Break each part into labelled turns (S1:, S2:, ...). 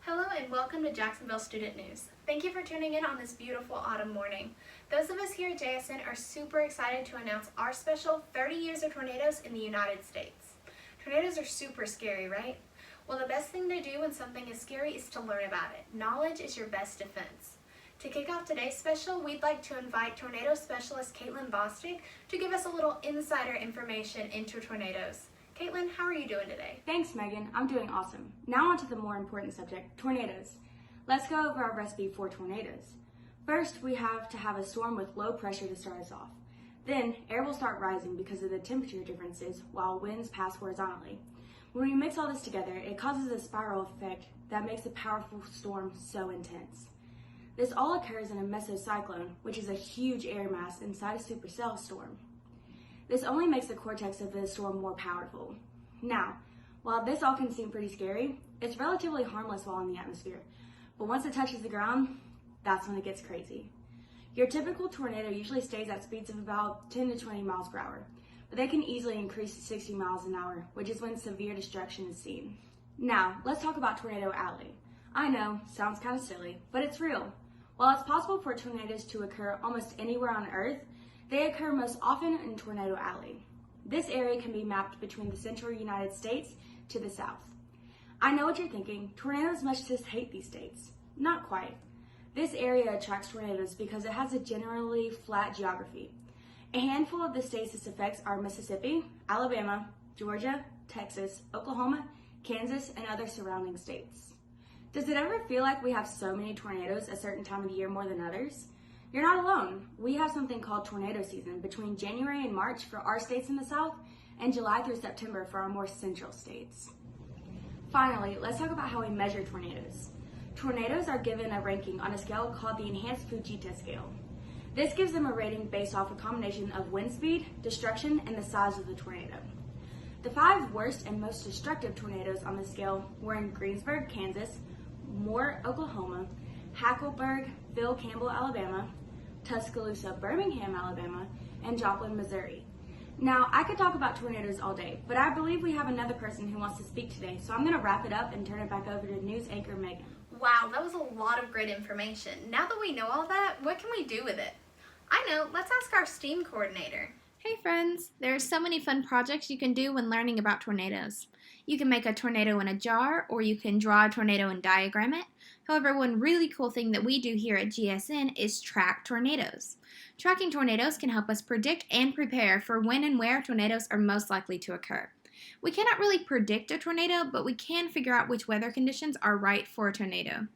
S1: Hello and welcome to Jacksonville Student News. Thank you for tuning in on this beautiful autumn morning. Those of us here at JSN are super excited to announce our special 30 Years of Tornadoes in the United States. Tornadoes are super scary, right? Well, the best thing to do when something is scary is to learn about it. Knowledge is your best defense. To kick off today's special, we'd like to invite tornado specialist Caitlin Bostic to give us a little insider information into tornadoes. Caitlin, how are you doing today?
S2: Thanks, Megan. I'm doing awesome. Now on to the more important subject, tornadoes. Let's go over our recipe for tornadoes. First, we have to have a storm with low pressure to start us off. Then, air will start rising because of the temperature differences while winds pass horizontally. When we mix all this together, it causes a spiral effect that makes a powerful storm so intense. This all occurs in a mesocyclone, which is a huge air mass inside a supercell storm. This only makes the cortex of the storm more powerful. Now, while this all can seem pretty scary, it's relatively harmless while in the atmosphere. But once it touches the ground, that's when it gets crazy. Your typical tornado usually stays at speeds of about 10 to 20 miles per hour, but they can easily increase to 60 miles an hour, which is when severe destruction is seen. Now, let's talk about Tornado Alley. I know, sounds kind of silly, but it's real. While it's possible for tornadoes to occur almost anywhere on Earth, they occur most often in Tornado Alley. This area can be mapped between the central United States to the south. I know what you're thinking, tornadoes must just hate these states. Not quite. This area attracts tornadoes because it has a generally flat geography. A handful of the states this affects are Mississippi, Alabama, Georgia, Texas, Oklahoma, Kansas, and other surrounding states. Does it ever feel like we have so many tornadoes a certain time of the year more than others? You're not alone. We have something called tornado season between January and March for our states in the south and July through September for our more central states. Finally, let's talk about how we measure tornadoes. Tornadoes are given a ranking on a scale called the Enhanced Fujita scale. This gives them a rating based off a combination of wind speed, destruction, and the size of the tornado. The 5 worst and most destructive tornadoes on the scale were in Greensburg, Kansas, Moore, Oklahoma, Hackleburg, Phil Campbell, Alabama, Tuscaloosa, Birmingham, Alabama, and Joplin, Missouri. Now, I could talk about tornadoes all day, but I believe we have another person who wants to speak today, so I'm going to wrap it up and turn it back over to news anchor Megan.
S1: Wow, that was a lot of great information. Now that we know all that, what can we do with it? I know, let's ask our STEAM coordinator. Hey friends, there are so many fun projects you can do when learning about tornadoes. You can make a tornado in a jar, or you can draw a tornado and diagram it. However, one really cool thing that we do here at GSN is track tornadoes. Tracking tornadoes can help us predict and prepare for when and where tornadoes are most likely to occur. We cannot really predict a tornado, but we can figure out which weather conditions are right for a tornado.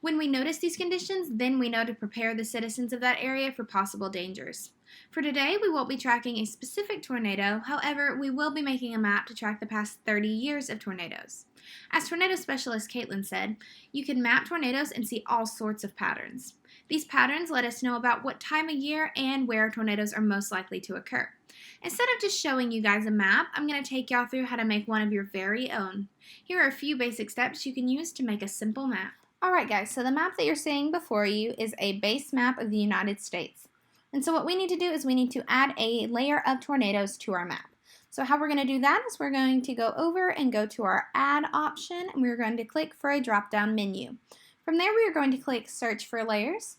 S1: When we notice these conditions, then we know to prepare the citizens of that area for possible dangers. For today, we won't be tracking a specific tornado, however, we will be making a map to track the past 30 years of tornadoes. As tornado specialist Caitlin said, you can map tornadoes and see all sorts of patterns. These patterns let us know about what time of year and where tornadoes are most likely to occur. Instead of just showing you guys a map, I'm going to take y'all through how to make one of your very own. Here are a few basic steps you can use to make a simple map. Alright guys, so the map that you're seeing before you is a base map of the United States. And so what we need to do is we need to add a layer of tornadoes to our map. So how we're going to do that is we're going to go over and go to our Add option, and we're going to click for a drop-down menu. From there, we are going to click Search for Layers.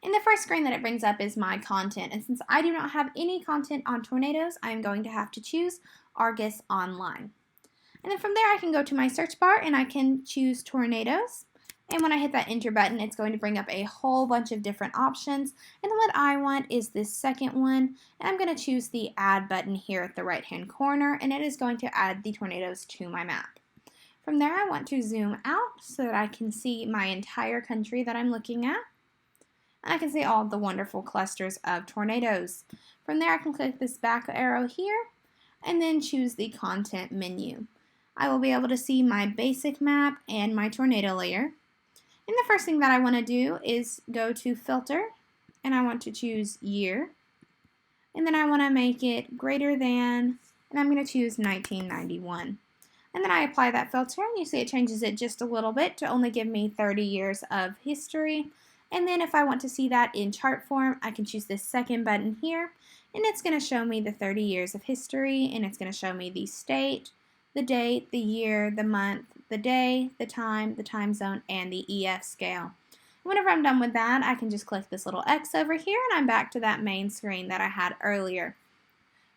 S1: And the first screen that it brings up is My Content. And since I do not have any content on tornadoes, I am going to have to choose Argus Online. And then from there, I can go to my search bar and I can choose tornadoes. And when I hit that enter button, it's going to bring up a whole bunch of different options. And then what I want is this second one. And I'm going to choose the add button here at the right hand corner. And it is going to add the tornadoes to my map. From there, I want to zoom out so that I can see my entire country that I'm looking at. And I can see all the wonderful clusters of tornadoes. From there, I can click this back arrow here and then choose the content menu. I will be able to see my basic map and my tornado layer. And the first thing that I want to do is go to Filter, and I want to choose Year. And then I want to make it greater than, and I'm going to choose 1991. And then I apply that filter, and you see it changes it just a little bit to only give me 30 years of history. And then if I want to see that in chart form, I can choose this second button here, and it's going to show me the 30 years of history, and it's going to show me the state, the date, the year, the month, the day, the time zone, and the EF scale. Whenever I'm done with that, I can just click this little X over here, and I'm back to that main screen that I had earlier.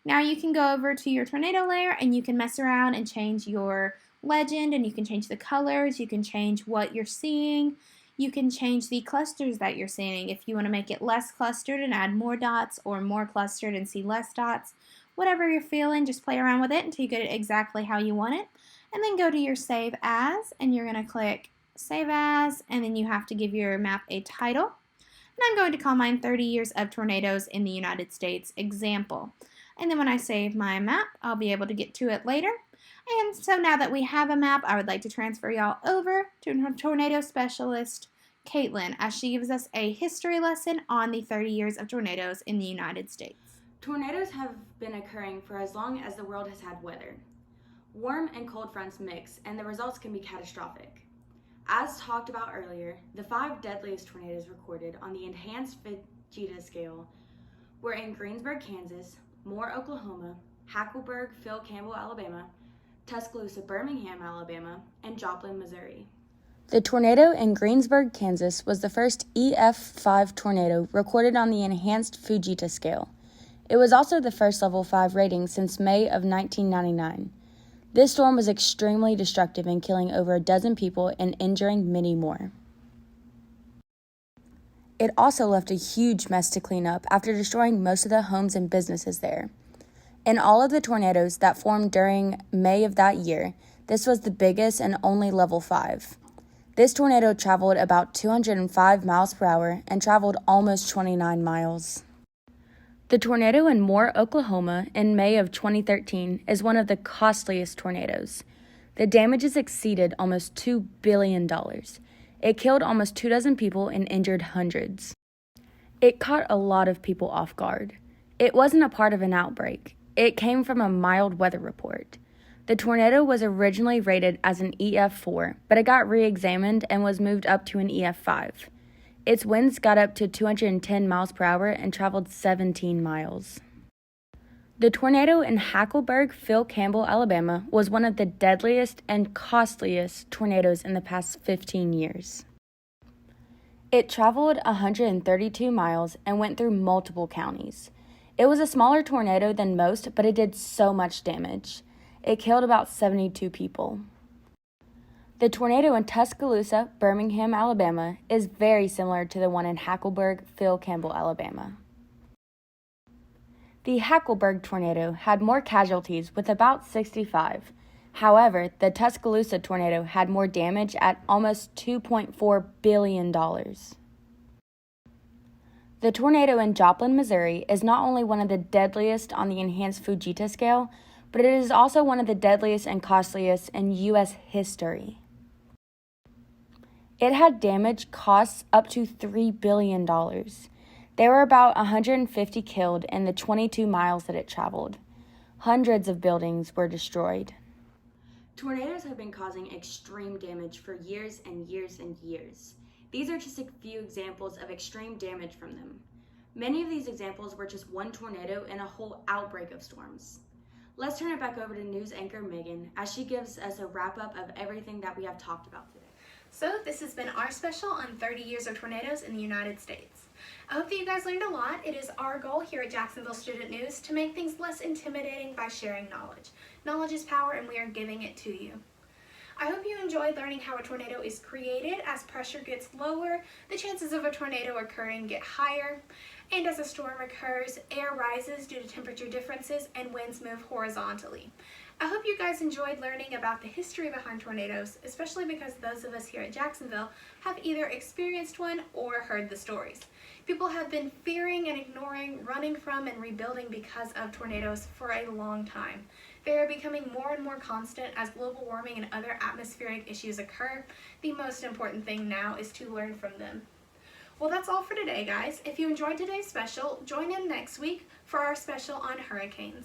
S1: Now you can go over to your tornado layer, and you can mess around and change your legend, and you can change the colors, you can change what you're seeing. You can change the clusters that you're seeing if you want to make it less clustered and add more dots, or more clustered and see less dots. Whatever you're feeling, just play around with it until you get it exactly how you want it. And then go to your Save As, and you're going to click Save As, and then you have to give your map a title. And I'm going to call mine 30 Years of Tornadoes in the United States Example. And then when I save my map, I'll be able to get to it later. And so now that we have a map, I would like to transfer y'all over to tornado specialist Caitlin, as she gives us a history lesson on the 30 years of tornadoes in the United States.
S2: Tornadoes have been occurring for as long as the world has had weather. Warm and cold fronts mix, and the results can be catastrophic. As talked about earlier, the 5 deadliest tornadoes recorded on the enhanced Fujita scale were in Greensburg, Kansas, Moore, Oklahoma, Hackleburg, Phil Campbell, Alabama, Tuscaloosa, Birmingham, Alabama, and Joplin, Missouri.
S3: The tornado in Greensburg, Kansas was the first EF5 tornado recorded on the enhanced Fujita scale. It was also the first level 5 rating since May of 1999. This storm was extremely destructive in killing over a dozen people and injuring many more. It also left a huge mess to clean up after destroying most of the homes and businesses there. In all of the tornadoes that formed during May of that year, this was the biggest and only level 5. This tornado traveled about 205 miles per hour and traveled almost 29 miles. The tornado in Moore, Oklahoma in May of 2013 is one of the costliest tornadoes. The damages exceeded almost $2 billion. It killed almost 24 people and injured hundreds. It caught a lot of people off guard. It wasn't a part of an outbreak. It came from a mild weather report. The tornado was originally rated as an EF4, but it got re-examined and was moved up to an EF5. Its winds got up to 210 miles per hour and traveled 17 miles. The tornado in Hackleburg, Phil Campbell, Alabama was one of the deadliest and costliest tornadoes in the past 15 years. It traveled 132 miles and went through multiple counties. It was a smaller tornado than most, but it did so much damage. It killed about 72 people. The tornado in Tuscaloosa, Birmingham, Alabama is very similar to the one in Hackleburg, Phil Campbell, Alabama. The Hackleburg tornado had more casualties with about 65. However, the Tuscaloosa tornado had more damage at almost $2.4 billion. The tornado in Joplin, Missouri is not only one of the deadliest on the enhanced Fujita scale, but it is also one of the deadliest and costliest in U.S. history. It had damage costs up to $3 billion. There were about 150 killed in the 22 miles that it traveled. Hundreds of buildings were destroyed.
S2: Tornadoes have been causing extreme damage for years and years and years. These are just a few examples of extreme damage from them. Many of these examples were just one tornado and a whole outbreak of storms. Let's turn it back over to news anchor Megan as she gives us a wrap-up of everything that we have talked about today.
S1: So this has been our special on 30 years of tornadoes in the United States. I hope that you guys learned a lot. It is our goal here at Jacksonville Student News to make things less intimidating by sharing knowledge. Knowledge is power, and we are giving it to you. I hope you enjoyed learning how a tornado is created. As pressure gets lower, the chances of a tornado occurring get higher. And as a storm occurs, air rises due to temperature differences and winds move horizontally. I hope you guys enjoyed learning about the history behind tornadoes, especially because those of us here at Jacksonville have either experienced one or heard the stories. People have been fearing and ignoring, running from, and rebuilding because of tornadoes for a long time. They are becoming more and more constant as global warming and other atmospheric issues occur. The most important thing now is to learn from them. Well, that's all for today, guys. If you enjoyed today's special, join in next week for our special on hurricanes.